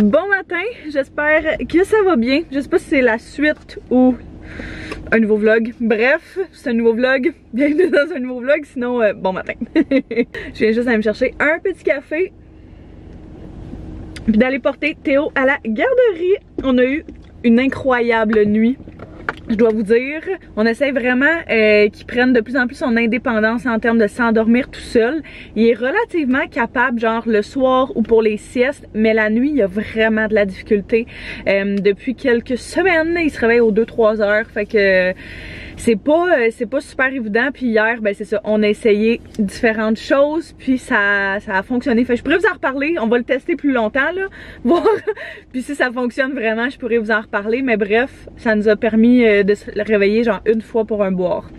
Bon matin, j'espère que ça va bien. Je sais pas si c'est la suite ou un nouveau vlog. Bref, c'est un nouveau vlog. Bienvenue dans un nouveau vlog, sinon bon matin. Je viens juste aller me chercher un petit café puis d'aller porter Théo à la garderie. On a eu une incroyable nuit. Je dois vous dire, on essaie vraiment qu'il prenne de plus en plus son indépendance en termes de s'endormir tout seul. Il est relativement capable, genre le soir ou pour les siestes, mais la nuit, il a vraiment de la difficulté. Depuis quelques semaines, il se réveille aux 2-3 heures, fait que c'est pas super évident. Puis hier, ben c'est ça, on a essayé différentes choses, puis ça a fonctionné. Fait que je pourrais vous en reparler, on va le tester plus longtemps là, voir. Puis si ça fonctionne vraiment, je pourrais vous en reparler. Mais bref, ça nous a permis de se réveiller genre une fois pour un boire.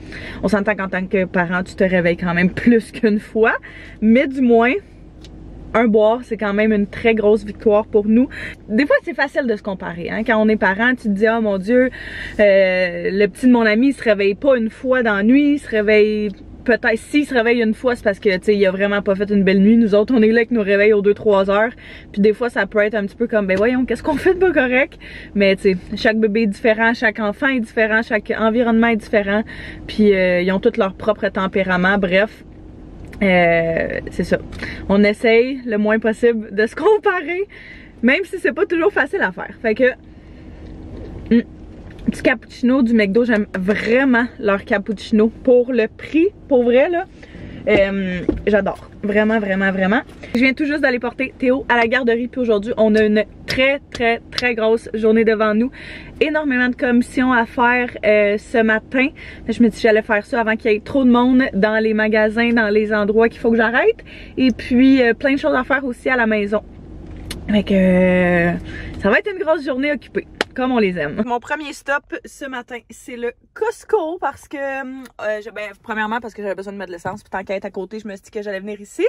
On s'entend qu'en tant que parent, tu te réveilles quand même plus qu'une fois, mais du moins un boire, c'est quand même une très grosse victoire pour nous. Des fois, c'est facile de se comparer. Hein? Quand on est parent, tu te dis, oh mon Dieu, le petit de mon ami, il se réveille pas une fois dans la nuit, il se réveille... Peut-être s'il se réveille une fois, c'est parce que tu sais, il a vraiment pas fait une belle nuit. Nous autres, on est là avec nos réveils aux 2-3 heures. Puis des fois, ça peut être un petit peu comme, ben voyons, qu'est-ce qu'on fait de pas correct? Mais tu sais, chaque bébé est différent, chaque enfant est différent, chaque environnement est différent. Puis ils ont tous leur propre tempérament. Bref, c'est ça. On essaye le moins possible de se comparer, même si c'est pas toujours facile à faire. Fait que... Petit cappuccino du McDo, j'aime vraiment leur cappuccino pour le prix, pour vrai là. J'adore, vraiment. Je viens tout juste d'aller porter Théo à la garderie, puis aujourd'hui on a une très grosse journée devant nous. Énormément de commissions à faire ce matin. Je me dis que j'allais faire ça avant qu'il y ait trop de monde dans les magasins, dans les endroits qu'il faut que j'arrête. Et puis plein de choses à faire aussi à la maison. Fait que ça va être une grosse journée occupée, comme on les aime. Mon premier stop ce matin, c'est le Costco parce que, premièrement parce que j'avais besoin de mettre de l'essence, puis tant qu'à être à côté, je me suis dit que j'allais venir ici.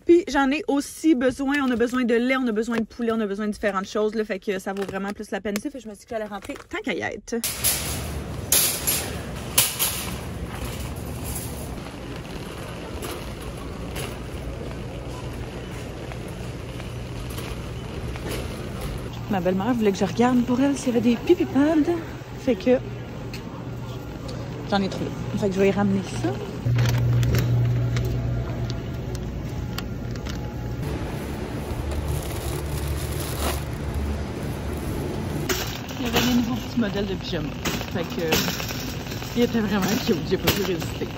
Puis j'en ai aussi besoin, on a besoin de lait, on a besoin de poulet, on a besoin de différentes choses, là, fait que ça vaut vraiment plus la peine ici. Fait que je me suis dit que j'allais rentrer tant qu'à y être. Ma belle-mère voulait que je regarde pour elle s'il y avait des pipi pads. Fait que j'en ai trouvé. Fait que je vais y ramener ça. Il y avait des nouveaux petits modèles de pyjama. Fait que il était vraiment cute. J'ai pas pu résister.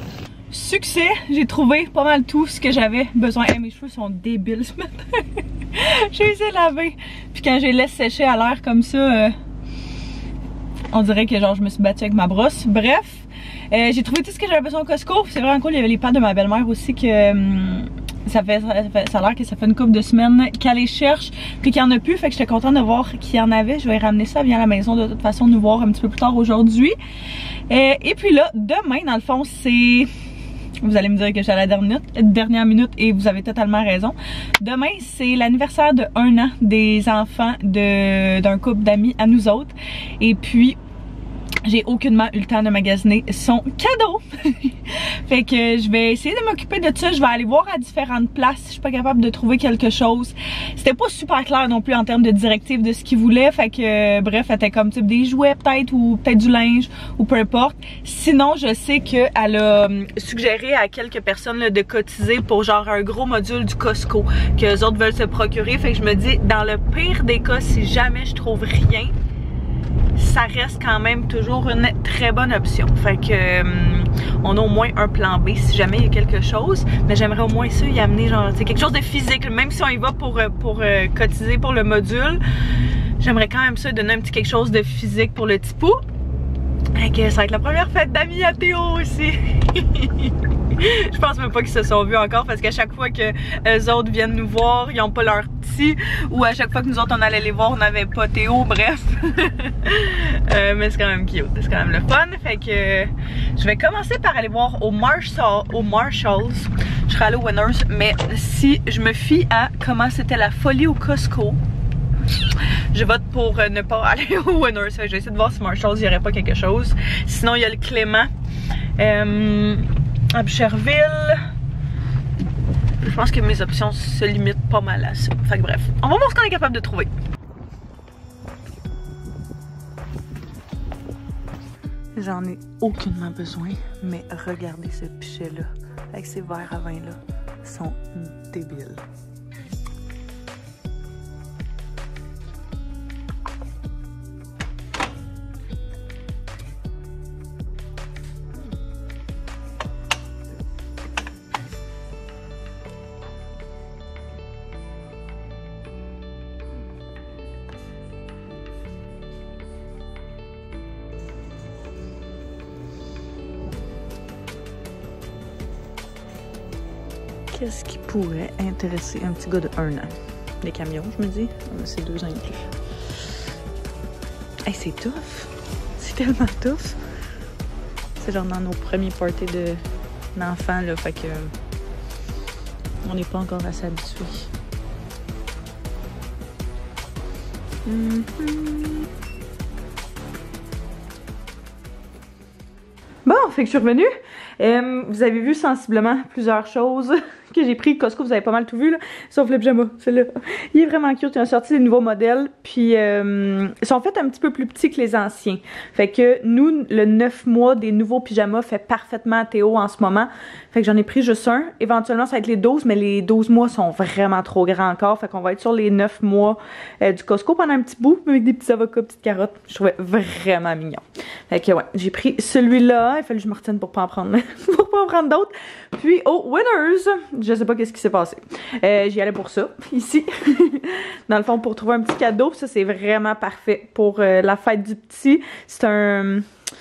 Succès! J'ai trouvé pas mal tout ce que j'avais besoin. Hey, mes cheveux sont débiles ce matin. J'ai essayé de laver. Puis quand je les laisse sécher à l'air comme ça, on dirait que genre je me suis battue avec ma brosse. Bref, j'ai trouvé tout ce que j'avais besoin au Costco. C'est vraiment cool. Il y avait les pads de ma belle-mère aussi que ça a l'air que ça fait une couple de semaines qu'elle les cherche. Puis qu'il n'y en a plus. Fait que j'étais contente de voir qu'il y en avait. Je vais ramener ça bien à la maison de toute façon, nous voir un petit peu plus tard aujourd'hui. Et puis là, demain, dans le fond, c'est... Vous allez me dire que je suis à la dernière minute et vous avez totalement raison. Demain, c'est l'anniversaire de 1 an des enfants d'un couple d'amis à nous autres. Et puis, j'ai aucunement eu le temps de magasiner son cadeau. Fait que je vais essayer de m'occuper de ça. Je vais aller voir à différentes places si je suis pas capable de trouver quelque chose. C'était pas super clair non plus en termes de directives de ce qu'ils voulaient. Fait que bref, c'était comme type des jouets peut-être ou peut-être du linge ou peu importe. Sinon, je sais qu'elle a suggéré à quelques personnes là, de cotiser pour genre un gros module du Costco que les autres veulent se procurer. Fait que je me dis, dans le pire des cas, si jamais je trouve rien, ça reste quand même toujours une très bonne option. Fait que on a au moins un plan B si jamais il y a quelque chose. Mais j'aimerais au moins ça y amener genre quelque chose de physique. Même si on y va pour cotiser pour le module, j'aimerais quand même ça donner un petit quelque chose de physique pour le petit pou. Fait que ça va être la première fête d'amis à Théo aussi. Je pense même pas qu'ils se sont vus encore parce qu'à chaque fois que eux autres viennent nous voir, ils ont pas leur petit. Ou à chaque fois que nous autres on allait les voir, on n'avait pas Théo, bref. Mais c'est quand même cute, c'est quand même le fun. Fait que je vais commencer par aller voir au Marshalls. Je serai allée au Winners, mais si je me fie à comment c'était la folie au Costco, je vote pour ne pas aller au Winners. Je vais essayer de voir si Marshalls il n'y aurait pas quelque chose. Sinon il y a le Clément à Boucherville. Je pense que mes options se limitent pas mal à ça. Fait que bref, on va voir ce qu'on est capable de trouver. J'en ai aucunement besoin, mais regardez ce pichet-là, avec ces verres à vin-là, ils sont débiles. Qu'est-ce qui pourrait intéresser un petit gars de 1 an? Les camions, je me dis. C'est 2 ans et plus. Hey, c'est tough! C'est tellement tough! C'est genre dans nos premiers parties d'enfants, là, fait que... on n'est pas encore assez habitués. Bon, fait que je suis revenue. Vous avez vu sensiblement plusieurs choses que j'ai pris. Costco, vous avez pas mal tout vu, là. Sauf le pyjama, celui-là. Il est vraiment cute. Ils ont sorti des nouveaux modèles. Puis, ils sont faits un petit peu plus petits que les anciens. Fait que nous, le 9 mois des nouveaux pyjamas fait parfaitement à Théo en ce moment. Fait que j'en ai pris juste un. Éventuellement, ça va être les 12, mais les 12 mois sont vraiment trop grands encore. Fait qu'on va être sur les 9 mois du Costco pendant un petit bout, avec des petits avocats, petites carottes. Je trouvais vraiment mignon. Fait que ouais, j'ai pris celui-là. Il fallait que je me retienne pour pas en prendre, pour pas en prendre d'autres. Puis au Winners, je sais pas qu'est-ce qui s'est passé. J'y allais pour ça, ici. Dans le fond, pour trouver un petit cadeau. Ça, c'est vraiment parfait pour la fête du petit. C'est un...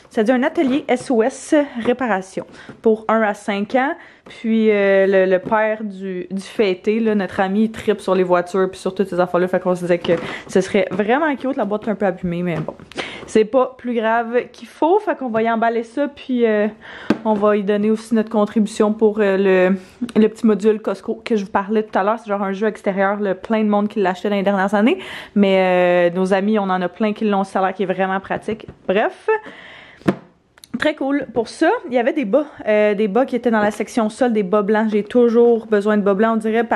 Ça dit un atelier SOS réparation pour 1 à 5 ans. Puis le père du fêté, là, notre ami, il tripe sur les voitures puis sur toutes ces affaires-là. Fait qu'on se disait que ce serait vraiment cute. La boîte est un peu abîmée, mais bon. C'est pas plus grave qu'il faut. Fait qu'on va y emballer ça. Puis on va y donner aussi notre contribution pour le petit module Costco que je vous parlais tout à l'heure. C'est genre un jeu extérieur. Là, plein de monde qui l'achetait dans les dernières années. Mais nos amis, on en a plein qui l'ont. Ça a l'air qui est vraiment pratique. Bref. Très cool. Pour ça, il y avait des bas qui étaient dans la section sol, des bas blancs. J'ai toujours besoin de bas blancs, on dirait,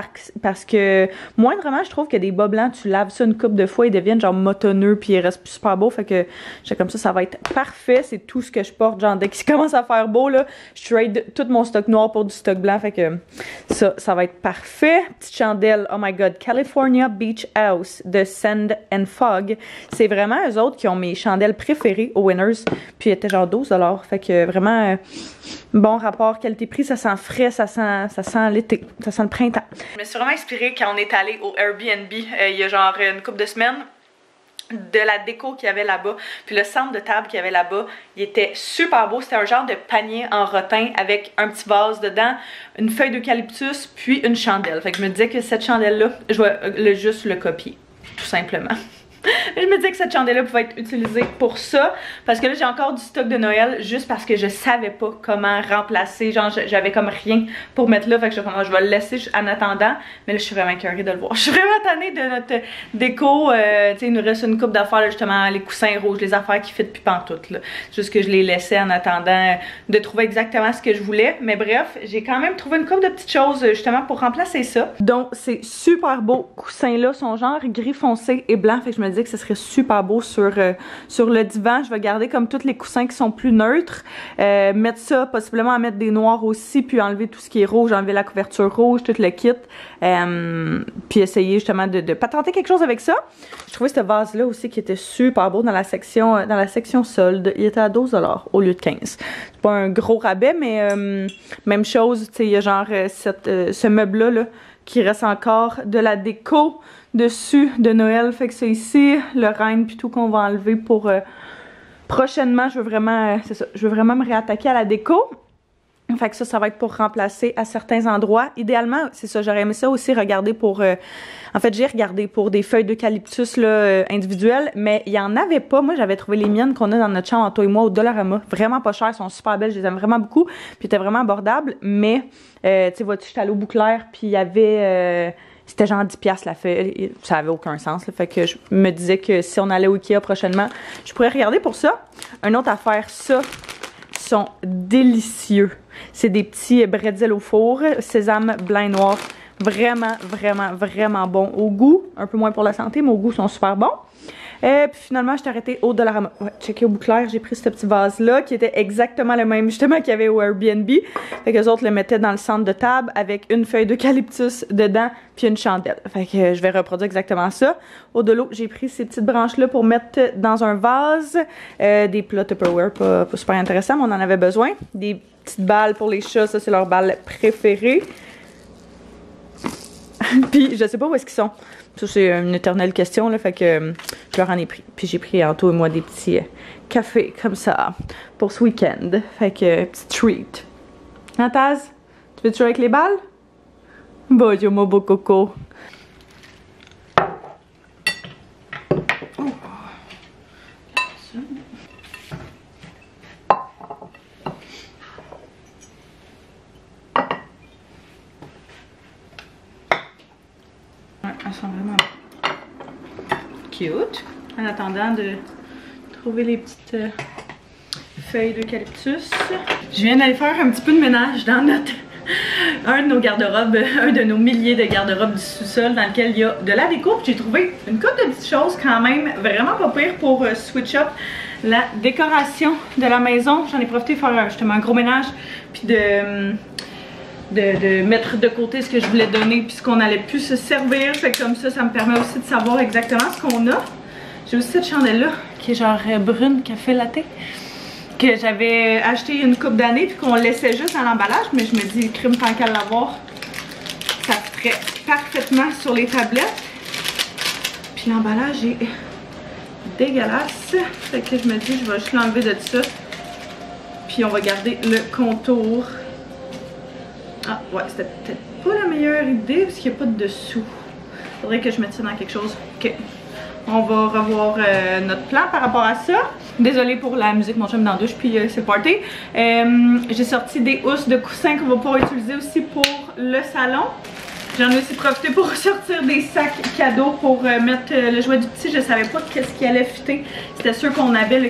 parce que moindrement, je trouve que des bas blancs, tu laves ça une couple de fois, ils deviennent genre motonneux, puis ils restent plus super beaux. Fait que j'ai comme ça va être parfait. C'est tout ce que je porte. Genre, dès qu'il commence à faire beau, là, je trade tout mon stock noir pour du stock blanc. Fait que ça va être parfait. Petite chandelle, oh my god, California Beach House de Sand and Fog. C'est vraiment eux autres qui ont mes chandelles préférées au Winners. Puis, ils étaient genre 12$. Fait que vraiment bon rapport qualité-prix, ça sent frais, ça sent l'été, ça sent le printemps. Je me suis vraiment inspirée quand on est allé au Airbnb il y a genre une couple de semaines de la déco qu'il y avait là-bas, puis le centre de table qu'il y avait là-bas, il était super beau. C'était un genre de panier en rotin avec un petit vase dedans, une feuille d'eucalyptus, puis une chandelle. Fait que je me disais que cette chandelle-là, je vais juste le copier, tout simplement. Je me disais que cette chandelle-là pouvait être utilisée pour ça, parce que là j'ai encore du stock de Noël, juste parce que je savais pas comment remplacer, genre j'avais comme rien pour mettre là, fait que je vais le laisser en attendant, mais là je suis vraiment écœurée de le voir. Je suis vraiment tannée de notre déco, tu sais, il nous reste une coupe d'affaires, justement, les coussins rouges, les affaires qui fit plus pantoute, là. Juste que je les laissais en attendant de trouver exactement ce que je voulais, mais bref, j'ai quand même trouvé une coupe de petites choses, justement, pour remplacer ça. Donc, ces super beaux coussins-là sont genre gris foncé et blanc, fait que je me disais que ce serait super beau sur le divan. Je vais garder comme tous les coussins qui sont plus neutres, mettre ça, possiblement en mettre des noirs aussi, puis enlever tout ce qui est rouge, enlever la couverture rouge, tout le kit, puis essayer justement de patenter quelque chose avec ça. Je trouvais ce vase-là aussi qui était super beau dans la section solde. Il était à 12$ au lieu de 15$. C'est pas un gros rabais, mais même chose, tu sais, il y a genre ce meuble-là là, qui reste encore de la déco dessus de Noël. Fait que c'est ici, le reine puis tout qu'on va enlever pour prochainement. Je veux vraiment, c'est ça, je veux vraiment me réattaquer à la déco. Fait que ça va être pour remplacer à certains endroits. Idéalement, c'est ça, j'aurais aimé ça aussi regarder pour... en fait, j'ai regardé pour des feuilles d'eucalyptus individuelles, mais il y en avait pas. Moi, j'avais trouvé les miennes qu'on a dans notre chambre, toi et moi, au Dollarama. Vraiment pas chères, elles sont super belles, je les aime vraiment beaucoup. Puis, étaient vraiment abordables, mais, tu sais, vois-tu, j'étais allée au Bouclair, puis il y avait... c'était genre 10$ la feuille, ça avait aucun sens. Là, fait que je me disais que si on allait au Ikea prochainement, je pourrais regarder pour ça. Une autre affaire, ça, sont délicieux. C'est des petits bretzels au four, sésame blanc et noir. Vraiment, vraiment, vraiment bon au goût. Un peu moins pour la santé, mais au goût, ils sont super bons. Et puis finalement, je t'ai arrêté au Dollarama. Ouais, checké au bouclair, j'ai pris ce petit vase-là qui était exactement le même justement qu'il y avait au Airbnb. Fait que les autres le mettaient dans le centre de table avec une feuille d'eucalyptus dedans puis une chandelle. Fait que je vais reproduire exactement ça. Au de l'eau, j'ai pris ces petites branches-là pour mettre dans un vase. Des plats Tupperware, pas super intéressant, mais on en avait besoin. Des petites balles pour les chats, ça c'est leur balle préférée. Puis je sais pas où est-ce qu'ils sont. Ça c'est une éternelle question là, fait que je leur en ai pris. Puis j'ai pris Anto et moi des petits cafés comme ça pour ce week-end. Fait que petit treat. Hein Taz? Tu veux jouer avec les balles? Bonjour mon beau coco. Elles sont vraiment cute. En attendant de trouver les petites feuilles d'eucalyptus. Je viens d'aller faire un petit peu de ménage dans un de nos garde-robes, un de nos milliers de garde-robes du sous-sol dans lequel il y a de la déco. J'ai trouvé une couple de petites choses quand même vraiment pas pire pour switch up la décoration de la maison. J'en ai profité pour faire justement un gros ménage puis de mettre de côté ce que je voulais donner puis ce qu'on allait plus se servir. Fait que comme ça me permet aussi de savoir exactement ce qu'on a. J'ai aussi cette chandelle là qui est genre brune café latte que j'avais acheté une couple d'années puis qu'on laissait juste dans l'emballage, mais je me dis crime tant qu'à l'avoir, ça ferait parfaitement sur les tablettes. Puis l'emballage est dégueulasse. Fait que je me dis je vais juste l'enlever de ça. Puis on va garder le contour. Ah ouais, c'était peut-être pas la meilleure idée parce qu'il n'y a pas de dessous. Faudrait que je mette ça dans quelque chose. Ok. On va revoir notre plan par rapport à ça. Désolée pour la musique, mon chum est dans la douche puis c'est party. J'ai sorti des housses de coussins qu'on va pouvoir utiliser aussi pour le salon. J'en ai aussi profité pour sortir des sacs cadeaux pour mettre le jouet du petit. Je savais pas qu'est-ce qui allait fitter. C'était sûr qu'on avait là,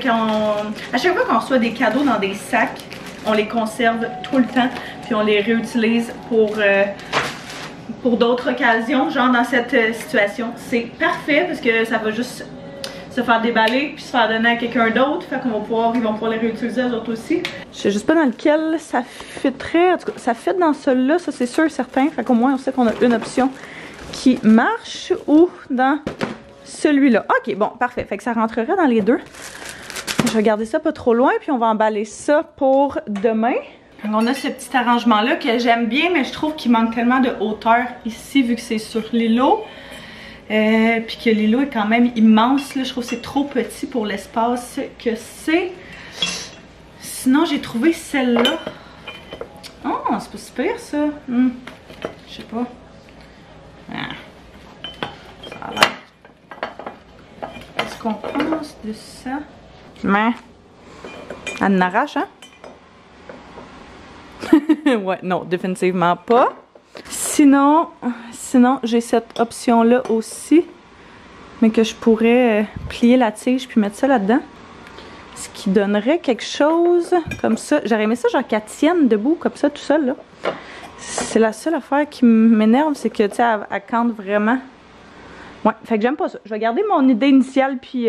à chaque fois qu'on reçoit des cadeaux dans des sacs, on les conserve tout le temps puis on les réutilise pour d'autres occasions. Genre dans cette situation, c'est parfait parce que ça va juste se faire déballer puis se faire donner à quelqu'un d'autre. Fait qu'on va pouvoir, ils vont pouvoir les réutiliser eux autres aussi. Je sais juste pas dans lequel ça fitterait. En tout cas, ça fit dans celui-là, ça c'est sûr et certain. Fait qu'au moins on sait qu'on a une option qui marche ou dans celui-là. Ok, bon, parfait. Fait que ça rentrerait dans les deux. Je vais garder ça pas trop loin puis on va emballer ça pour demain. Donc on a ce petit arrangement là que j'aime bien, mais je trouve qu'il manque tellement de hauteur ici vu que c'est sur l'îlot. Puis que l'îlot est quand même immense là. Je trouve que c'est trop petit pour l'espace que c'est. Sinon j'ai trouvé celle-là. Oh, c'est pas super ça. Je sais pas. Ah. Ça a l'air. Qu'est-ce qu'on pense de ça? Mais elle en arrache, hein? Ouais, non, définitivement pas. Sinon j'ai cette option-là aussi, mais que je pourrais plier la tige puis mettre ça là-dedans. Ce qui donnerait quelque chose comme ça. J'aurais aimé ça, genre qu'elle tienne debout comme ça, tout seul, là. C'est la seule affaire qui m'énerve, c'est que, tu sais, elle campe vraiment. Ouais, fait que j'aime pas ça. Je vais garder mon idée initiale puis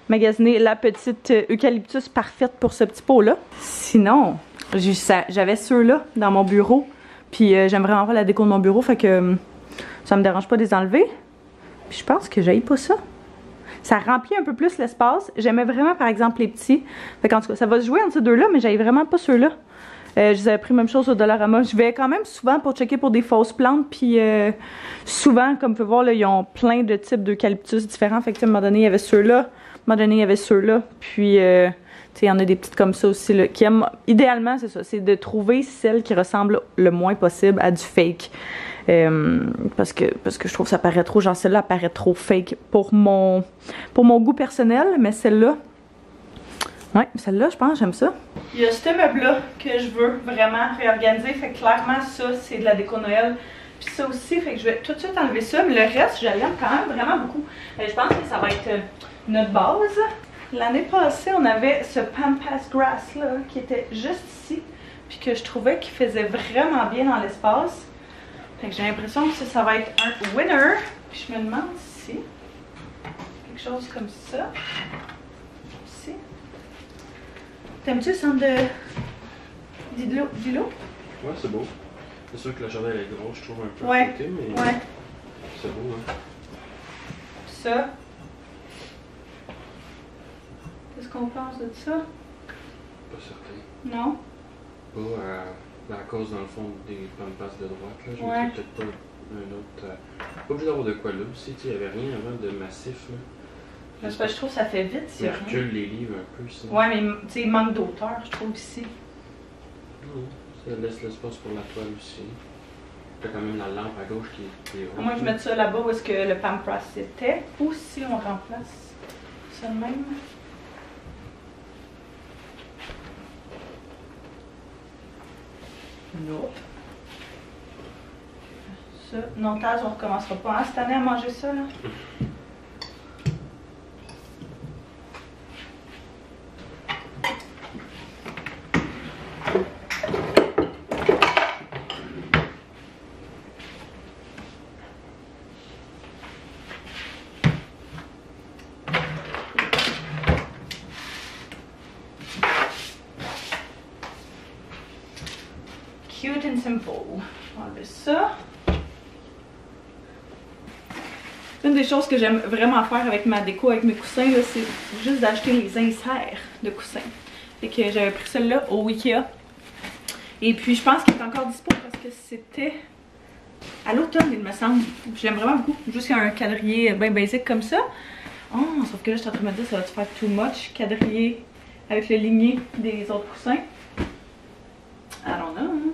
magasiner la petite eucalyptus parfaite pour ce petit pot-là. Sinon, j'avais ceux-là dans mon bureau. Puis j'aime vraiment pas la déco de mon bureau, fait que ça me dérange pas de les enlever. Puis je pense que j'haïs pas ça. Ça remplit un peu plus l'espace. J'aimais vraiment par exemple les petits. Fait qu'en tout cas, ça va se jouer entre ces deux-là, mais j'haïs vraiment pas ceux-là. Je les avais pris même chose au Dollarama. Je vais quand même souvent pour checker pour des fausses plantes. Puis souvent, comme vous pouvez voir, là, ils ont plein de types d'eucalyptus différents. Fait que à un moment donné, il y avait ceux-là. À un moment donné, il y avait ceux-là. Puis il y en a des petites comme ça aussi là, qui aiment, idéalement c'est ça, c'est de trouver celle qui ressemble le moins possible à du fake. Parce que je trouve que ça paraît trop, genre celle-là paraît trop fake pour mon goût personnel, mais celle-là, ouais, celle-là je pense j'aime ça. Il y a ce meuble-là que je veux vraiment réorganiser, fait que clairement ça c'est de la déco Noël. Puis ça aussi, fait que je vais tout de suite enlever ça, mais le reste je l'aime quand même vraiment beaucoup. Je pense que ça va être notre base. L'année passée, on avait ce Pampas Grass là qui était juste ici, puis que je trouvais qu'il faisait vraiment bien dans l'espace. Fait que j'ai l'impression que ça va être un winner. Puis je me demande si quelque quelque chose comme ça. Ici. T'aimes-tu le centre de d'îlot? Ouais, c'est beau. C'est sûr que la chandelle est grosse, je trouve un peu ouais. côté, mais ouais. C'est beau, hein. Ça. Qu'est-ce qu'on pense de ça? Pas certain. Non? Pas à cause, dans le fond, des pampas de droite. Là. Je ouais. me peut-être pas un autre. Pas obligé d'avoir de quoi là aussi. Il n'y avait rien avant de massif. Là. Parce que je trouve que ça fait vite. Si recule les livres un peu. Sinon. Ouais, mais tu sais, il manque d'auteur, je trouve, ici. Non, ça laisse l'espace pour la toile aussi. T'as quand même la lampe à gauche qui est haute. À moins que je mette ça là-bas où est-ce que le Pampras était. Ou si on remplace ça de même. Non. Ça. Non, Taz, on recommencera pas hein, cette année à manger ça, là. Cute and simple. On va enlever ça. Une des choses que j'aime vraiment faire avec ma déco, avec mes coussins, c'est juste d'acheter les inserts de coussins. Et que j'avais pris celle-là au Ikea. Et puis je pense qu'il est encore dispo parce que c'était à l'automne, il me semble. J'aime vraiment beaucoup. Juste un quadrillé bien basique comme ça. Oh, sauf que là, je suis en train de me dire, ça va-tu faire too much? Quadrillé avec le ligné des autres coussins. I don't know. Hein?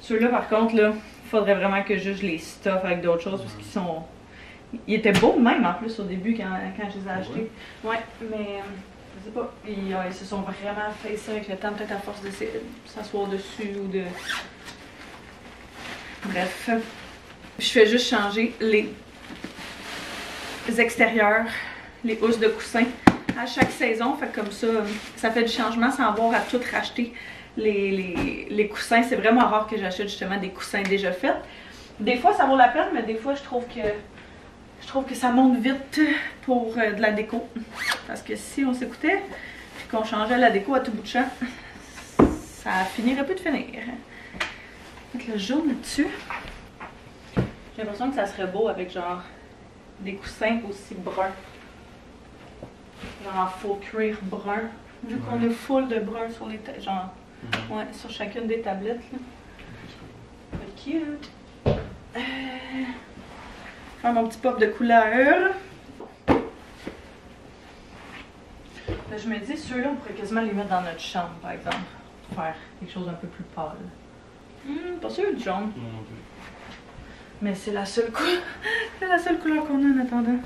Ceux-là, par contre, là, il faudrait vraiment que je les stuffe avec d'autres choses parce qu'ils sont. Ils étaient beaux même en plus au début quand je les ai achetés. Ouais, mais je sais pas. Ils se sont vraiment fait ça avec le temps, peut-être à force de s'asseoir dessus ou de. Bref. Je fais juste changer les extérieurs, les housses de coussins à chaque saison. Fait comme ça fait du changement sans avoir à tout racheter. Les coussins, c'est vraiment rare que j'achète justement des coussins déjà faits. Des fois ça vaut la peine, mais des fois je trouve que ça monte vite pour de la déco. Parce que si on s'écoutait et qu'on changeait la déco à tout bout de champ, ça finirait plus de finir. Mettre le jaune là-dessus. J'ai l'impression que ça serait beau avec genre des coussins aussi bruns. Genre en faux cuir brun. Vu qu'on est full de brun sur les genre. Ouais, sur chacune des tablettes là. Cute. Faire mon petit pop de couleur. Là, je me dis, ceux-là, on pourrait quasiment les mettre dans notre chambre, par exemple. Faire quelque chose d'un peu plus pâle. Pas sûr du jaune. Mais c'est la seule couleur. C'est la seule couleur qu'on a en attendant.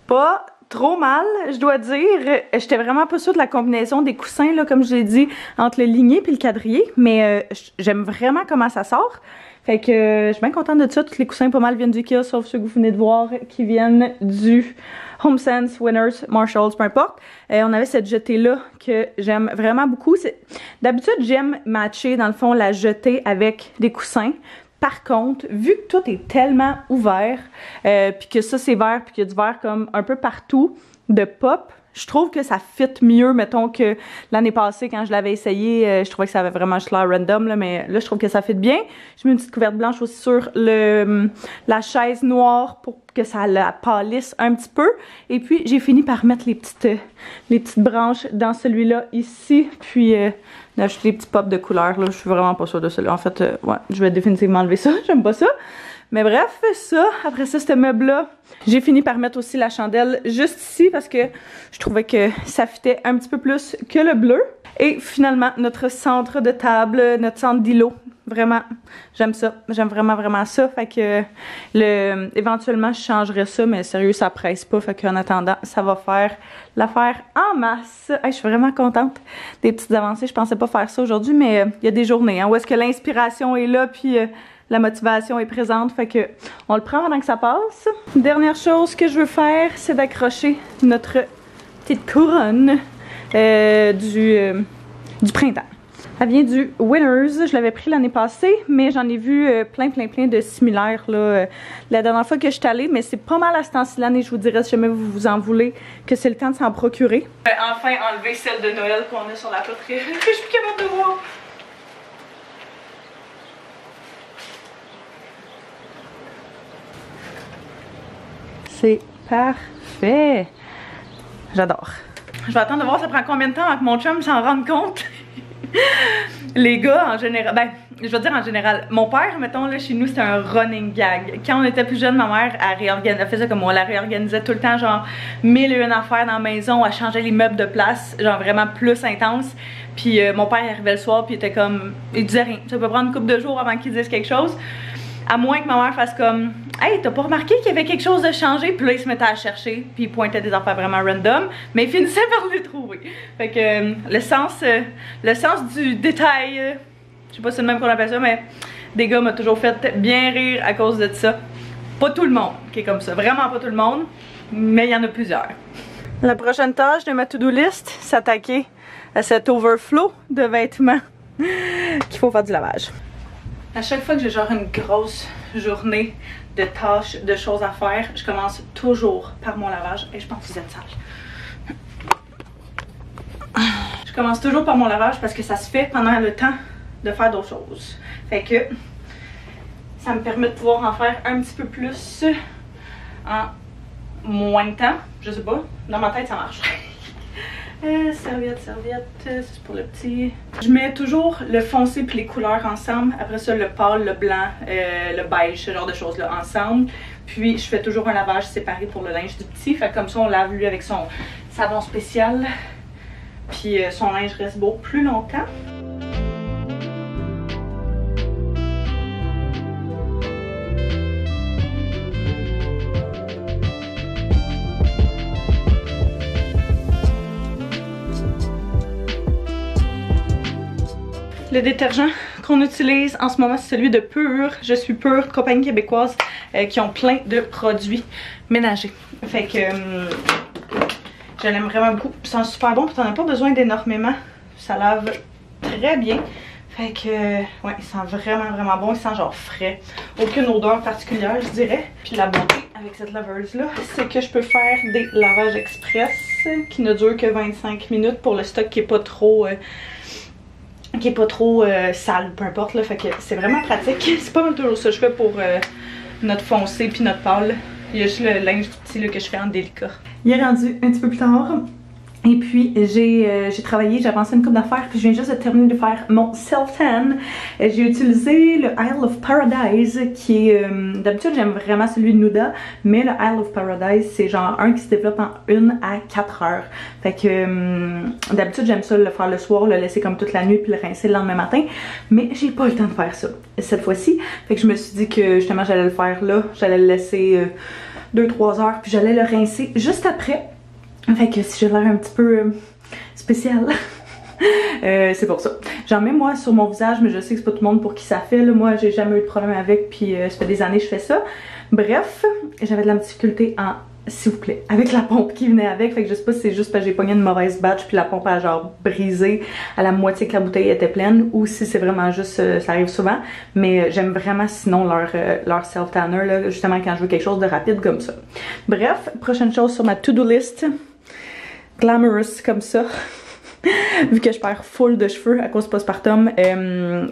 Pas trop mal, je dois dire. J'étais vraiment pas sûre de la combinaison des coussins, là, comme je l'ai dit, entre le ligné et le quadrillé. Mais j'aime vraiment comment ça sort. Fait que je suis bien contente de ça. Tous les coussins pas mal viennent du Ikea, sauf ceux que vous venez de voir qui viennent du HomeSense, Winners, Marshalls, peu importe. On avait cette jetée-là que j'aime vraiment beaucoup. D'habitude, j'aime matcher, dans le fond, la jetée avec des coussins. Par contre, vu que tout est tellement ouvert, puis que ça c'est vert, puis qu'il y a du vert comme un peu partout de pop, je trouve que ça fit mieux, mettons, que l'année passée quand je l'avais essayé, je trouvais que ça avait vraiment juste l'air random, là, mais là je trouve que ça fit bien. J'ai mis une petite couverte blanche aussi sur la chaise noire pour que ça la pâlisse un petit peu. Et puis j'ai fini par mettre les petites branches dans celui-là ici, puis d'acheter des petits pops de couleur. Là, je suis vraiment pas sûre de celui-là. En fait, ouais, je vais définitivement enlever ça. J'aime pas ça. Mais bref, ça, après ça, ce meuble-là, j'ai fini par mettre aussi la chandelle juste ici parce que je trouvais que ça fitait un petit peu plus que le bleu. Et finalement, notre centre de table, notre centre d'îlot, vraiment, j'aime ça. J'aime vraiment ça. Fait que éventuellement, je changerai ça, mais sérieux, ça presse pas. Fait qu'en attendant, ça va faire l'affaire en masse. Hey, je suis vraiment contente des petites avancées. Je pensais pas faire ça aujourd'hui, mais il y a des journées hein, où est-ce que l'inspiration est là, puis la motivation est présente, fait que on le prend pendant que ça passe. Dernière chose que je veux faire, c'est d'accrocher notre petite couronne du printemps. Elle vient du Winners, je l'avais pris l'année passée, mais j'en ai vu plein de similaires là, la dernière fois que je suis allée, mais c'est pas mal à ce temps-ci l'année, je vous dirais si jamais vous en voulez, que c'est le temps de s'en procurer. Enfin enlever celle de Noël qu'on a sur la poterie, que je suis plus capable de voir. C'est parfait. J'adore. Je vais attendre de voir ça prend combien de temps avant que mon chum s'en rende compte. Les gars, en général, ben, je veux dire en général, mon père, mettons, là, chez nous, c'était un running gag. Quand on était plus jeune, ma mère, elle faisait comme moi, elle la réorganisait tout le temps, genre, 1001 affaires dans la maison, elle changeait les meubles de place, genre, vraiment plus intense. Puis mon père, il arrivait le soir, puis il était comme, il disait rien. Ça peut prendre une couple de jours avant qu'il dise quelque chose. À moins que ma mère fasse comme hey, t'as pas remarqué qu'il y avait quelque chose de changé? Puis là, il se mettait à chercher, puis il pointait des affaires vraiment random, mais il finissait par les trouver. Fait que le sens du détail, je sais pas si c'est le même qu'on appelle ça, mais des gars m'a toujours fait bien rire à cause de ça. Pas tout le monde qui est comme ça, vraiment pas tout le monde, mais il y en a plusieurs. La prochaine tâche de ma to-do list, s'attaquer à cet overflow de vêtements qu'il faut faire du lavage. À chaque fois que j'ai genre une grosse journée de tâches, de choses à faire, je commence toujours par mon lavage. Et je pense que vous êtes sale. Je commence toujours par mon lavage parce que ça se fait pendant le temps de faire d'autres choses. Fait que ça me permet de pouvoir en faire un petit peu plus en moins de temps. Je sais pas, dans ma tête ça marche. Serviette, c'est pour le petit. Je mets toujours le foncé puis les couleurs ensemble. Après ça, le pâle, le blanc, le beige, ce genre de choses là ensemble. Puis je fais toujours un lavage séparé pour le linge du petit. Fait comme ça, on lave lui avec son savon spécial. Puis son linge reste beau plus longtemps. Le détergent qu'on utilise en ce moment, c'est celui de Pur. Je suis Pur, compagnie québécoise, qui ont plein de produits ménagers. Fait que je l'aime vraiment beaucoup. Ça sent super bon, puis t'en as pas besoin d'énormément. Ça lave très bien. Fait que, ouais, il sent vraiment bon. Il sent genre frais. Aucune odeur particulière, je dirais. Puis la beauté avec cette laveuse-là, c'est que je peux faire des lavages express qui ne durent que 25 minutes pour le stock qui est pas trop... sale, peu importe là, fait que c'est vraiment pratique. C'est pas même toujours ça que je fais pour notre foncé puis notre pâle. Il y a juste le linge du petit là, que je fais en délicat. Il est rendu un petit peu plus tard. Et puis j'ai travaillé, j'ai avancé une couple d'affaires, puis je viens juste de terminer de faire mon self-tan. J'ai utilisé le Isle of Paradise qui est, d'habitude j'aime vraiment celui de Nuda, mais le Isle of Paradise c'est genre un qui se développe en 1 à 4 heures. Fait que d'habitude j'aime ça le faire le soir, le laisser comme toute la nuit puis le rincer le lendemain matin, mais j'ai pas le temps de faire ça cette fois-ci. Fait que je me suis dit que justement j'allais le faire là, j'allais le laisser 2-3 heures puis j'allais le rincer juste après. Fait que si j'ai l'air un petit peu spécial, c'est pour ça. J'en mets moi sur mon visage, mais je sais que c'est pas tout le monde pour qui ça fait. Là. Moi, j'ai jamais eu de problème avec, puis ça fait des années que je fais ça. Bref, j'avais de la difficulté en, s'il vous plaît, avec la pompe qui venait avec. Fait que je sais pas si c'est juste parce que j'ai pogné une mauvaise batch, puis la pompe a genre brisé à la moitié que la bouteille était pleine, ou si c'est vraiment juste, ça arrive souvent. Mais j'aime vraiment sinon leur self-tanner, là, justement quand je veux quelque chose de rapide comme ça. Bref, prochaine chose sur ma to-do list. Glamorous comme ça. Vu que je perds full de cheveux à cause du postpartum,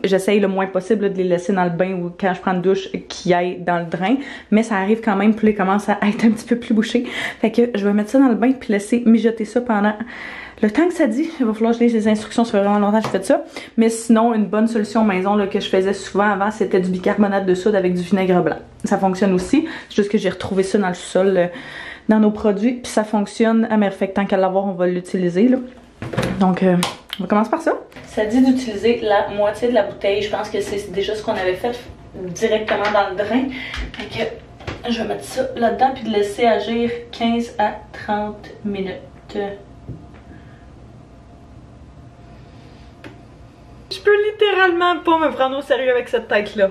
j'essaye le moins possible de les laisser dans le bain ou quand je prends une douche qu'ils aillent dans le drain. Mais ça arrive quand même, puis ils commencent à être un petit peu plus bouchés. Fait que je vais mettre ça dans le bain puis laisser mijoter ça pendant le temps que ça dit. Il va falloir que je lise les instructions, ça fait vraiment longtemps que j'ai fait ça. Mais sinon, une bonne solution maison là, que je faisais souvent avant, c'était du bicarbonate de soude avec du vinaigre blanc. Ça fonctionne aussi, c'est juste que j'ai retrouvé ça dans le sous-sol. Dans nos produits, puis ça fonctionne à merveille. Tant qu'à l'avoir, on va l'utiliser là. Donc on va commencer par ça. Ça dit d'utiliser la moitié de la bouteille. Je pense que c'est déjà ce qu'on avait fait directement dans le drain. Fait que je vais mettre ça là-dedans puis de laisser agir 15 à 30 minutes. Je peux littéralement pas me prendre au sérieux avec cette tête-là.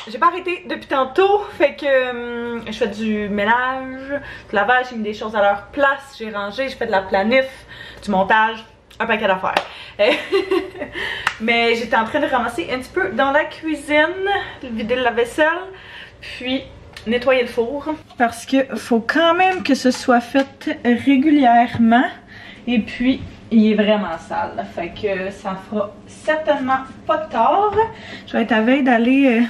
J'ai pas arrêté depuis tantôt, fait que je fais du ménage, du lavage, j'ai mis des choses à leur place, j'ai rangé, je fais de la planif, du montage, un paquet d'affaires. Mais j'étais en train de ramasser un petit peu dans la cuisine, vider la vaisselle, puis nettoyer le four. Parce que faut quand même que ce soit fait régulièrement, et puis il est vraiment sale, fait que ça fera certainement pas de tort. Je vais être à veille d'aller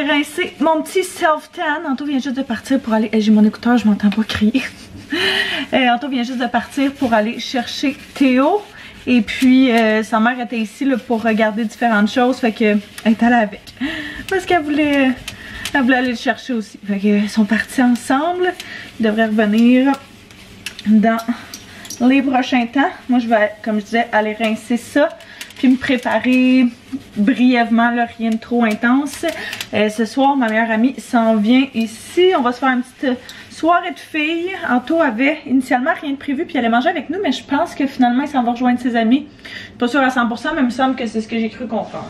rincer mon petit self-tan. Anto vient juste de partir pour aller... J'ai mon écouteur, je m'entends pas crier. Anto vient juste de partir pour aller chercher Théo. Et puis, sa mère était ici là, pour regarder différentes choses. Fait que elle est allée avec. Parce qu'elle voulait... Elle voulait aller le chercher aussi. Fait que, ils sont partis ensemble. Ils devraient revenir dans les prochains temps. Moi, je vais, comme je disais, aller rincer ça. Puis me préparer brièvement, là, rien de trop intense. Ce soir, ma meilleure amie s'en vient ici. On va se faire une petite soirée de filles. Anto avait initialement rien de prévu, puis elle allait manger avec nous, mais je pense que finalement, il s'en va rejoindre ses amis. Je suis pas sûre à 100%, mais il me semble que c'est ce que j'ai cru comprendre.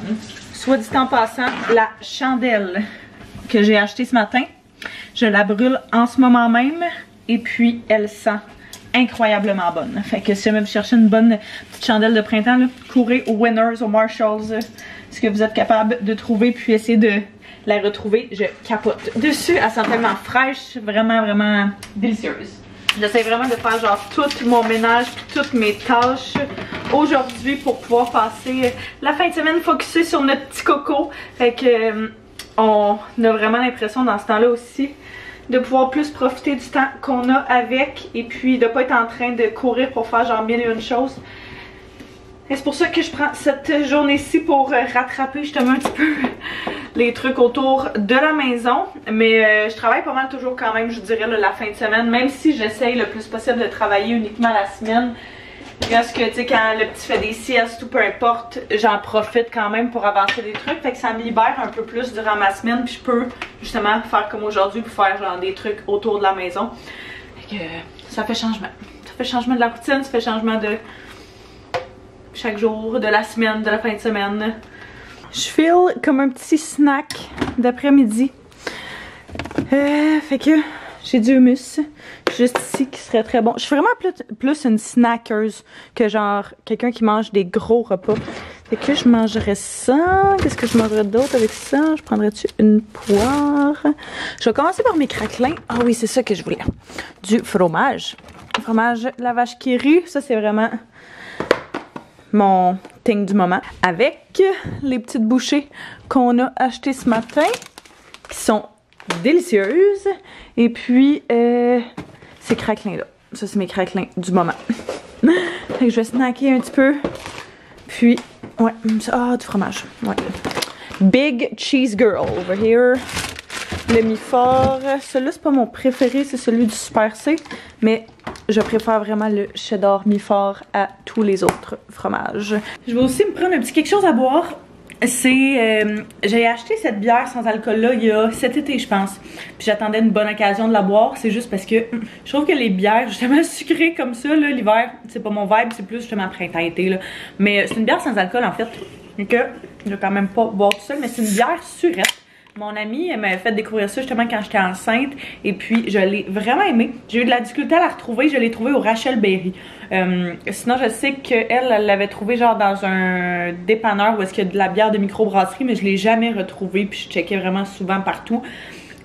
Soit dit en passant, la chandelle que j'ai achetée ce matin, je la brûle en ce moment même, et puis elle sent incroyablement bonne. Fait que si jamais vous cherchez une bonne petite chandelle de printemps, là, courez au Winners, au Marshalls, ce que vous êtes capable de trouver, puis essayez de la retrouver. Je capote dessus. Elle sent tellement fraîche, vraiment, vraiment délicieuse. J'essaie vraiment de faire genre tout mon ménage puis toutes mes tâches aujourd'hui pour pouvoir passer la fin de semaine focusée sur notre petit coco. Fait que on a vraiment l'impression dans ce temps-là aussi de pouvoir plus profiter du temps qu'on a avec, et puis de pas être en train de courir pour faire genre mille et une choses. Et c'est pour ça que je prends cette journée-ci pour rattraper justement un petit peu les trucs autour de la maison. Mais je travaille pas mal toujours quand même, je dirais, là, la fin de semaine, même si j'essaye le plus possible de travailler uniquement la semaine. Parce que, tu sais, quand le petit fait des siestes ou peu importe, j'en profite quand même pour avancer des trucs. Fait que ça me libère un peu plus durant ma semaine. Puis je peux, justement, faire comme aujourd'hui pour faire genre des trucs autour de la maison. Fait que ça fait changement. Ça fait changement de la routine, ça fait changement de chaque jour, de la semaine, de la fin de semaine. Je file comme un petit snack d'après-midi. Fait que j'ai du hummus juste ici qui serait très bon. Je suis vraiment plus une snackeuse que genre quelqu'un qui mange des gros repas. Fait que je mangerais ça. Qu'est-ce que je mangerais d'autre avec ça? Je prendrais-tu une poire? Je vais commencer par mes craquelins. Ah oui, c'est ça que je voulais. Du fromage. Le fromage de la vache qui rit. Ça, c'est vraiment mon thing du moment. Avec les petites bouchées qu'on a achetées ce matin, qui sont délicieuses. Et puis, ces craquelins-là. Ça, c'est mes craquelins du moment. Fait que je vais snacker un petit peu. Puis, ouais, du fromage. Ouais. Big Cheese Girl over here. Le mi-fort. Celui-là, c'est pas mon préféré, c'est celui du Super C. Mais je préfère vraiment le cheddar mi-fort à tous les autres fromages. Je vais aussi me prendre un petit quelque chose à boire. C'est... j'ai acheté cette bière sans alcool là il y a cet été, je pense. Puis j'attendais une bonne occasion de la boire. C'est juste parce que je trouve que les bières justement sucrées comme ça, là, l'hiver, c'est pas mon vibe, c'est plus justement printemps-été, là. Mais c'est une bière sans alcool en fait. Donc je vais quand même pas boire tout seul, mais c'est une bière surette. Mon amie m'a fait découvrir ça justement quand j'étais enceinte, et puis je l'ai vraiment aimée. J'ai eu de la difficulté à la retrouver, je l'ai trouvée au Rachel Berry. Sinon je sais qu'elle l'avait trouvée genre dans un dépanneur où est-ce qu'il y a de la bière de microbrasserie, mais je l'ai jamais retrouvée, puis je checkais vraiment souvent partout.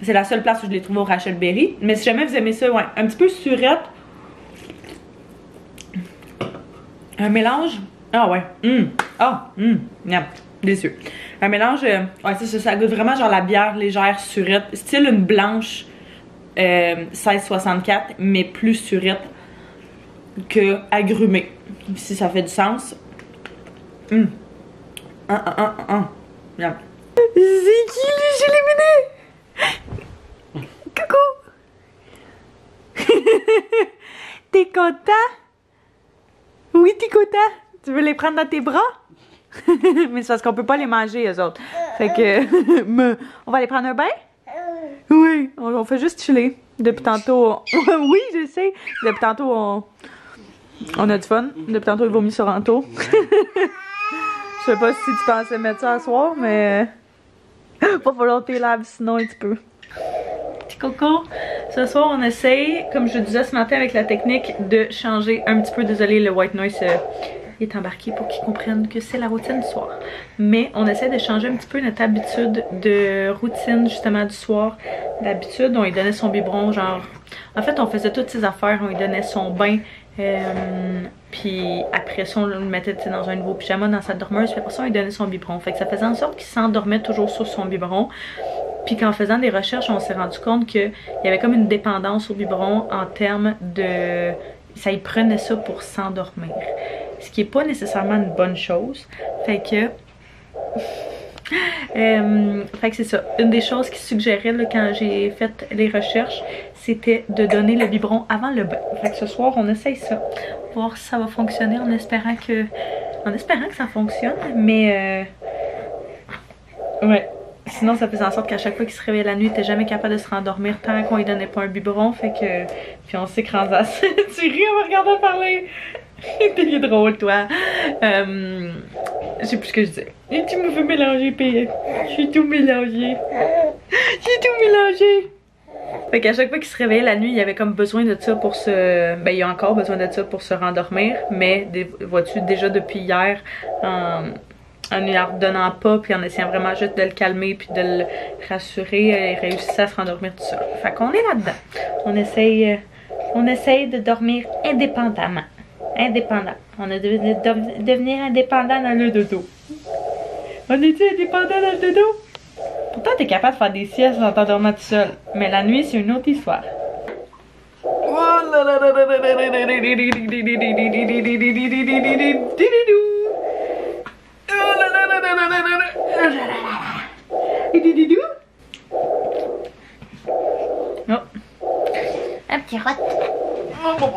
C'est la seule place où je l'ai trouvée au Rachel Berry. Mais si jamais vous aimez ça, ouais, un petit peu surette. Un mélange. Ah ouais. Miam. Délicieux. Un mélange, ouais, c'est ça, ça goûte vraiment genre la bière légère surette, style une blanche 1664, mais plus surette que agrumée, si ça fait du sens. Miam. C'est qui j'ai éliminé? Coucou! T'es content? Oui, t'es content? Tu veux les prendre dans tes bras? Mais c'est parce qu'on peut pas les manger, eux autres. Fait que, on va aller prendre un bain? Oui, on fait juste chiller. Depuis tantôt, oui, je sais. Depuis tantôt, On a du fun. Depuis tantôt, il vomit sur Anto. Je sais pas si tu pensais mettre ça à soir, mais... Pas falloir que tu laves sinon un petit peu. Petit coco, ce soir on essaye, comme je le disais ce matin avec la technique, de changer un petit peu. Désolé, le white noise est embarqué pour qu'ils comprennent que c'est la routine du soir. Mais on essaie de changer un petit peu notre habitude de routine justement du soir. D'habitude, on lui donnait son biberon, genre... En fait, on faisait toutes ses affaires, on lui donnait son bain. Puis après ça on le mettait dans un nouveau pyjama dans sa dormeuse, puis après ça on lui donnait son biberon, fait que ça faisait en sorte qu'il s'endormait toujours sur son biberon. Puis qu'en faisant des recherches on s'est rendu compte qu'il y avait comme une dépendance au biberon en termes de... ça y prenait ça pour s'endormir, ce qui est pas nécessairement une bonne chose. Fait que c'est ça, une des choses qu'ils suggéraient là, quand j'ai fait les recherches, c'était de donner le biberon avant le bain. Fait que ce soir on essaye ça, voir si ça va fonctionner, en espérant que ça fonctionne. Mais ouais, sinon ça faisait en sorte qu'à chaque fois qu'il se réveillait la nuit, il était jamais capable de se rendormir tant qu'on lui donnait pas un biberon. Fait que puis on s'écrasait assez. Tu ris en me regardant parler. T'es drôle toi. Je sais plus ce que je disais. Et tu me fais mélanger, P. Je suis tout mélangé. J'ai tout mélangé. Fait qu'à chaque fois qu'il se réveillait la nuit, il avait comme besoin de ça pour se... Ben il a encore besoin de ça pour se rendormir. Mais vois-tu, déjà depuis hier, en lui en redonnant pas, puis en essayant vraiment juste de le calmer puis de le rassurer, il réussissait à se rendormir tout seul. Fait qu'on est là-dedans. On essaye de dormir indépendamment. Indépendant. On a devenir indépendant dans le dodo. On est-tu indépendant dans le dodo? Pourtant, t'es capable de faire des siestes en t'endormant tout seul. Mais la nuit, c'est une autre histoire. Oh. Un petit rot. Oh, bon,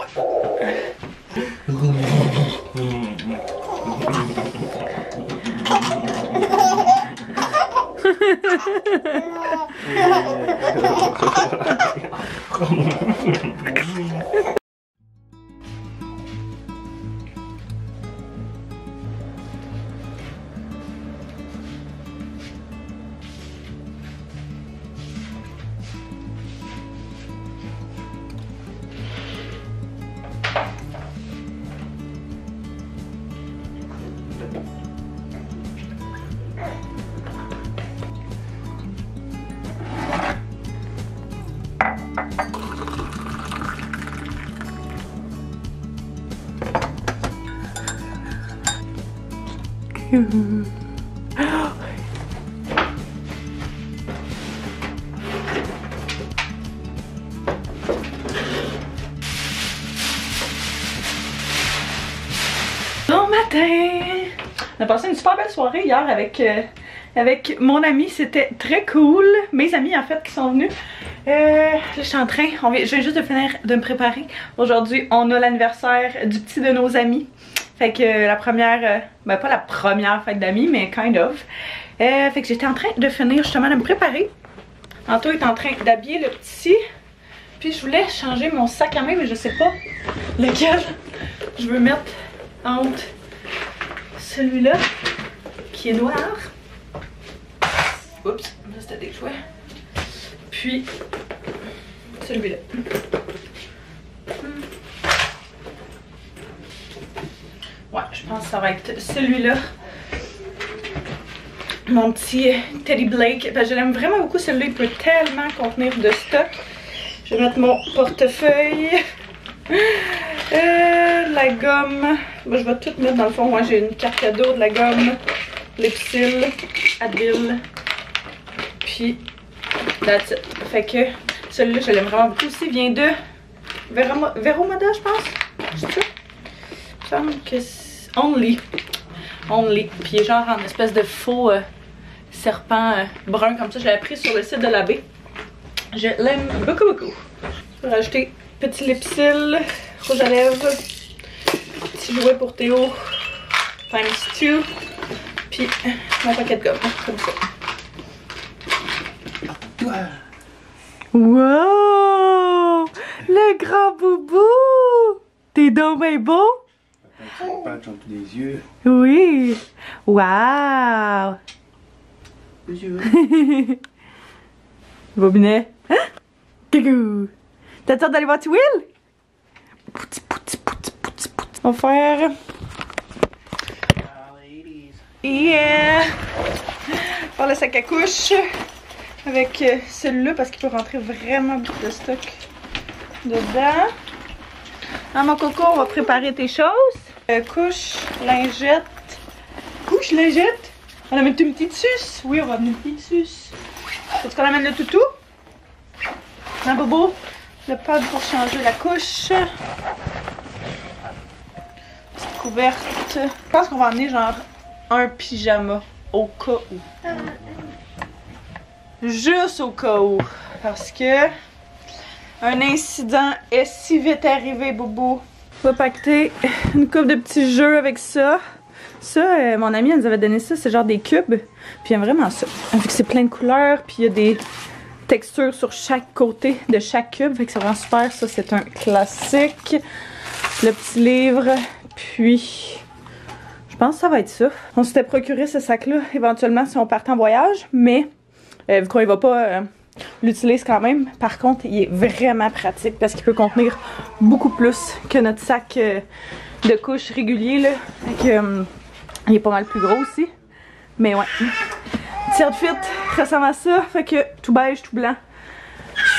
Bon matin! On a passé une super belle soirée hier avec mon ami, c'était très cool. Mes amis en fait qui sont venus. Là je suis en train, je viens juste de finir de me préparer. Aujourd'hui on a l'anniversaire du petit de nos amis. Fait que la première, ben pas la première fête d'amis, mais kind of. Fait que j'étais en train de finir justement de me préparer. Anto est en train d'habiller le petit. Puis je voulais changer mon sac à main, mais je sais pas lequel je veux mettre entre celui-là qui est noir. Oups, là c'était des jouets. Puis celui-là. Ouais, je pense que ça va être celui-là. Mon petit Teddy Blake. Ben, je l'aime vraiment beaucoup celui-là. Il peut tellement contenir de stock. Je vais mettre mon portefeuille. La gomme. Ben, je vais tout mettre dans le fond. Moi, j'ai une carte cadeau, de la gomme, Lipsil, Advil. Puis, that's it. Fait que celui-là, je l'aime vraiment beaucoup aussi. Il vient de Veromoda, je pense. C'est ça? Il me semble que c'est Only. Puis genre en espèce de faux serpent brun comme ça. Je l'ai pris sur le site de la baie. Je l'aime beaucoup beaucoup. Je vais rajouter petit Lipsil, rouge à lèvres, petit jouet pour Théo, times 2, puis mon paquet de gomme, comme ça. Wow! Le grand boubou! T'es donc ben beau? Un patch entre les yeux. Oui! Wow! Bobinet. Hein? Coucou! T'as hâte d'aller voir Will? Pouti, pouti, pouti, pouti, pouti. On va faire... Yeah! Faire le sac à couche avec celui-là parce qu'il peut rentrer vraiment beaucoup de stock dedans. Dans mon coco, on va préparer tes choses. Couche, lingette. Couche, lingette. On amène une petite suce. Oui, on va amener une petite suce. Est-ce qu'on amène le toutou? Un bobo. Le pad pour changer la couche. Petite couverte. Je pense qu'on va amener genre un pyjama au cas où. Juste au cas où. Parce que un incident est si vite arrivé, bobo. On va pacter une coupe de petits jeux avec ça. Ça, mon amie, elle nous avait donné ça. C'est genre des cubes. Puis il y a vraiment ça. Vu que c'est plein de couleurs. Puis il y a des textures sur chaque côté de chaque cube. Fait que c'est vraiment super. Ça, c'est un classique. Le petit livre. Puis... je pense que ça va être ça. On s'était procuré ce sac-là éventuellement si on partait en voyage, mais vu qu'on y va pas l'utilise quand même. Par contre, il est vraiment pratique parce qu'il peut contenir beaucoup plus que notre sac de couche régulier là. Fait que, il est pas mal plus gros aussi. Mais ouais. Petit outfit ressemble à ça. Fait que tout beige, tout blanc.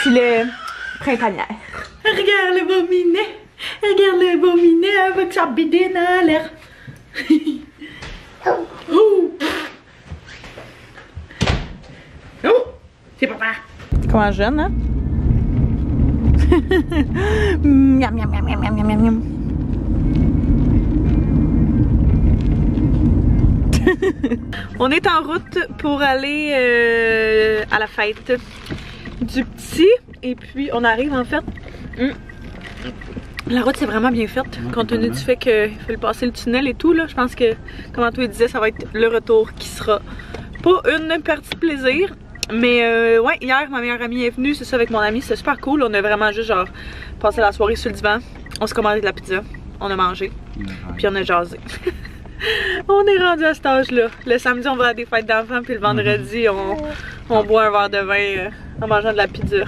Filet printanière. Regarde le beau minet. Regarde le beau minet avec sa bidée dans l'air. Oh! Oh! C'est papa! Comment jeune, hein? Miam, miam, miam, miam, miam, miam, miam. On est en route pour aller à la fête du petit. Et puis on arrive en fait. La route c'est vraiment bien faite, compte tenu du fait qu'il fallait passer le tunnel et tout là. Je pense que, comme Antoine disait, ça va être le retour qui sera pas une partie de plaisir. Mais ouais, hier ma meilleure amie est venue, c'est ça, avec mon ami, c'était super cool. On a vraiment juste genre passé la soirée sur le divan, on s'est commandé de la pizza, on a mangé, puis on a jasé. On est rendu à cet âge-là. Le samedi on va à des fêtes d'enfants, puis le vendredi on boit un verre de vin en mangeant de la pizza.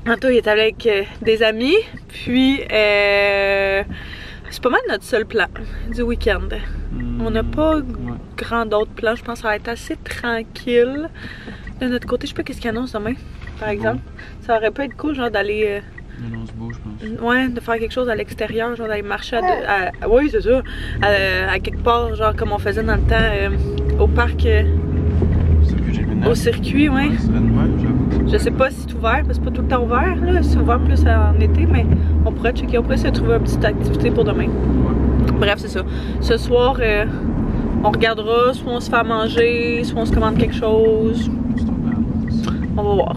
Anto il est avec des amis, puis c'est pas mal notre seul plan du week-end. On n'a pas grand d'autres plans, je pense que ça va être assez tranquille de notre côté. Je sais pas qu'est-ce qu'il annonce demain, par exemple. Ça aurait pu être cool genre d'aller... Il annonce beau, je pense. Ouais, de faire quelque chose à l'extérieur, genre d'aller marcher oui, c'est ça, à quelque part, genre comme on faisait dans le temps au parc... au circuit, ouais. Je sais pas si c'est ouvert, parce que c'est pas tout le temps ouvert, là. C'est ouvert plus en été, mais on pourrait checker. On pourrait essayer de trouver une petite activité pour demain. Bref, c'est ça. Ce soir, on regardera, soit on se fait à manger, soit on se commande quelque chose. On va voir.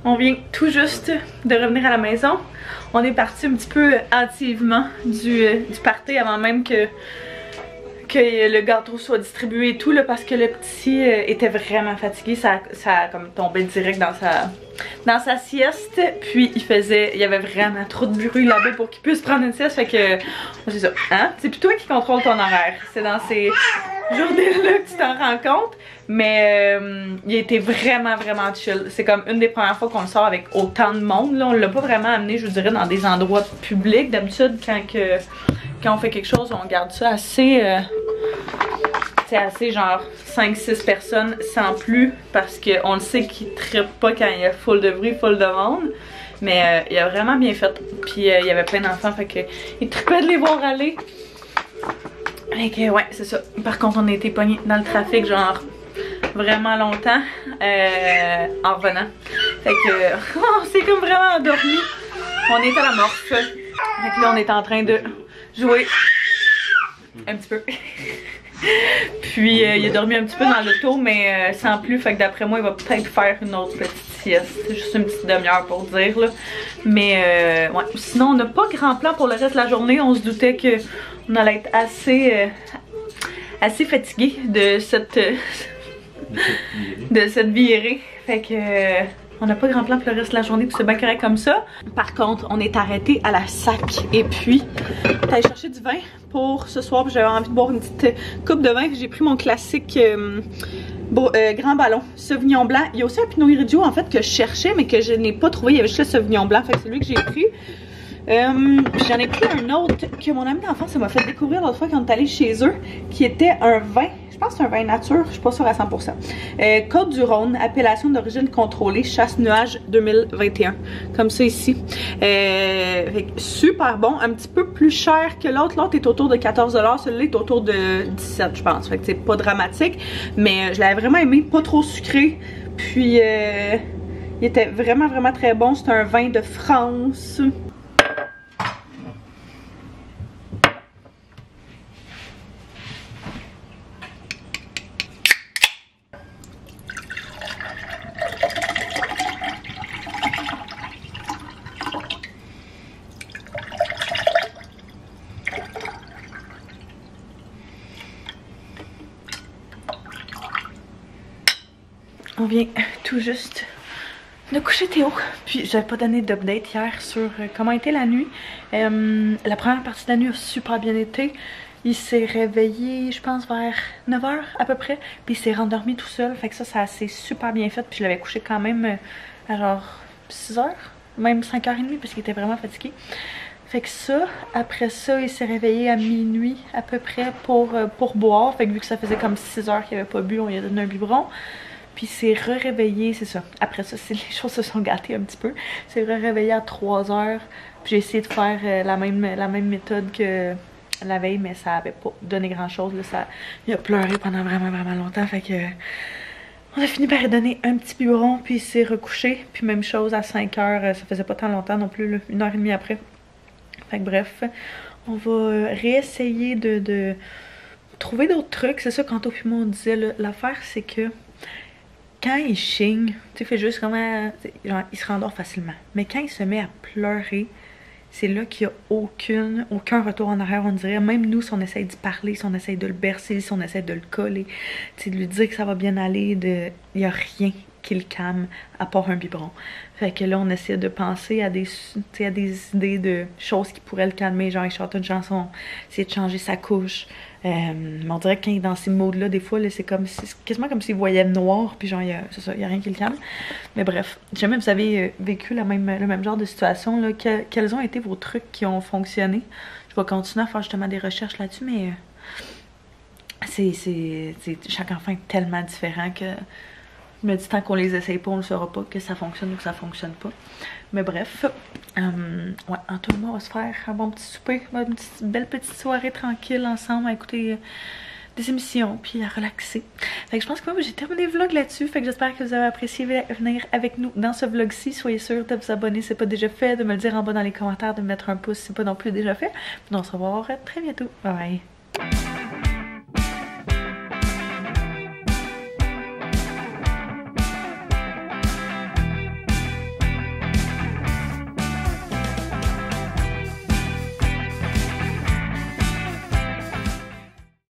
On vient tout juste de revenir à la maison. On est parti un petit peu hâtivement du party avant même que le gâteau soit distribué et tout là, parce que le petit était vraiment fatigué. Ça a comme tombé direct dans sa sieste. Puis il y avait vraiment trop de bruit là-bas pour qu'il puisse prendre une sieste. Fait que c'est ça. Hein? C'est plus toi qui contrôle ton horaire. C'est dans ces journées-là que tu t'en rends compte. Mais il était vraiment chill. C'est comme une des premières fois qu'on le sort avec autant de monde. Là, on l'a pas vraiment amené, je vous dirais, dans des endroits publics. D'habitude, quand on fait quelque chose, on garde ça assez... c'est assez genre 5-6 personnes sans plus. Parce qu'on le sait qu'il trippe pas quand il y a full de bruit, full de monde. Mais il a vraiment bien fait. Puis il y avait plein d'enfants, fait que il trippait de les voir aller. Fait que ouais, c'est ça. Par contre, on a été pognés dans le trafic, genre... vraiment longtemps en revenant. Fait que on s'est comme vraiment endormi. On est à la morphe. Fait que là on est en train de jouer un petit peu. Puis il a dormi un petit peu dans l'auto, mais sans plus. Fait que d'après moi, il va peut-être faire une autre petite sieste. Juste une petite demi-heure pour dire là. Mais ouais, sinon on n'a pas grand plan pour le reste de la journée. On se doutait qu'on allait être assez fatigué de cette virée. Fait que on n'a pas grand plan pour le reste de la journée, puis c'est bien correct comme ça. Par contre, on est arrêté à la SAC et puis t'allais chercher du vin pour ce soir. J'avais envie de boire une petite coupe de vin. J'ai pris mon classique Grand Ballon Sauvignon Blanc. Il y a aussi un Pinot Grigio en fait que je cherchais mais que je n'ai pas trouvé. Il y avait juste le Sauvignon Blanc, fait que c'est lui que j'ai pris. J'en ai pris un autre que mon ami d'enfance m'a fait découvrir l'autre fois quand on est allé chez eux, qui était un vin. Je pense que c'est un vin nature, je suis pas sûre à 100%. Côte du Rhône, appellation d'origine contrôlée, Chasse-Nuage 2021. Comme ça ici. Super bon, un petit peu plus cher que l'autre. L'autre est autour de 14 $, celui-là est autour de 17 je pense. Fait que c'est pas dramatique, mais je l'avais vraiment aimé, pas trop sucré. Puis il était vraiment vraiment très bon. C'est un vin de France. On vient tout juste de coucher Théo. Puis j'avais pas donné d'update hier sur comment était la nuit. La première partie de la nuit a super bien été. Il s'est réveillé, je pense, vers 9 h à peu près. Puis il s'est rendormi tout seul. Fait que ça s'est super bien fait. Puis je l'avais couché quand même à genre 6 h, même 5 h 30 parce qu'il était vraiment fatigué. Fait que ça, après ça, il s'est réveillé à minuit à peu près pour boire. Fait que vu que ça faisait comme 6 h qu'il avait pas bu, on lui a donné un biberon. Puis c'est réveillé, c'est ça. Après ça, les choses se sont gâtées un petit peu. C'est réveillé à 3 h. Puis j'ai essayé de faire la même méthode que la veille, mais ça avait pas donné grand chose. Là, il a pleuré pendant vraiment longtemps. Fait que on a fini par lui donner un petit biberon, puis il s'est recouché. Puis même chose à 5 h, ça faisait pas tant longtemps non plus, là, 1 h 30 après. Fait que bref, on va réessayer de trouver d'autres trucs. C'est ça, quand au puis moi on disait, l'affaire c'est que quand il chigne, tu sais, fait juste comment, genre, il se rendort facilement. Mais quand il se met à pleurer, c'est là qu'il n'y a aucun retour en arrière, on dirait. Même nous, si on essaye d'y parler, si on essaye de le bercer, si on essaye de le coller, tu sais, de lui dire que ça va bien aller, il n'y a rien qui le calme à part un biberon. Fait que là, on essaie de penser à des idées de choses qui pourraient le calmer, genre il chante une chanson, essayer de changer sa couche. Mais on dirait que quand il est dans ces modes-là, des fois, c'est quasiment comme s'il voyait noir, puis genre, c'est ça, il n'y a rien qui le calme. Mais bref, jamais vous avez vécu le même genre de situation, là, quels ont été vos trucs qui ont fonctionné. Je vais continuer à faire justement des recherches là-dessus, mais chaque enfant est tellement différent que je me dis, tant qu'on les essaye pas, on ne saura pas que ça fonctionne ou que ça fonctionne pas. Mais bref, ouais, en tout cas, on va se faire un bon petit souper, une belle petite soirée tranquille ensemble à écouter des émissions puis à relaxer. Fait que je pense que moi j'ai terminé le vlog là-dessus. Fait que j'espère que vous avez apprécié venir avec nous dans ce vlog-ci. Soyez sûr de vous abonner si c'est pas déjà fait, de me le dire en bas dans les commentaires, de me mettre un pouce si c'est pas non plus déjà fait. Puis on se revoit très bientôt. Bye bye.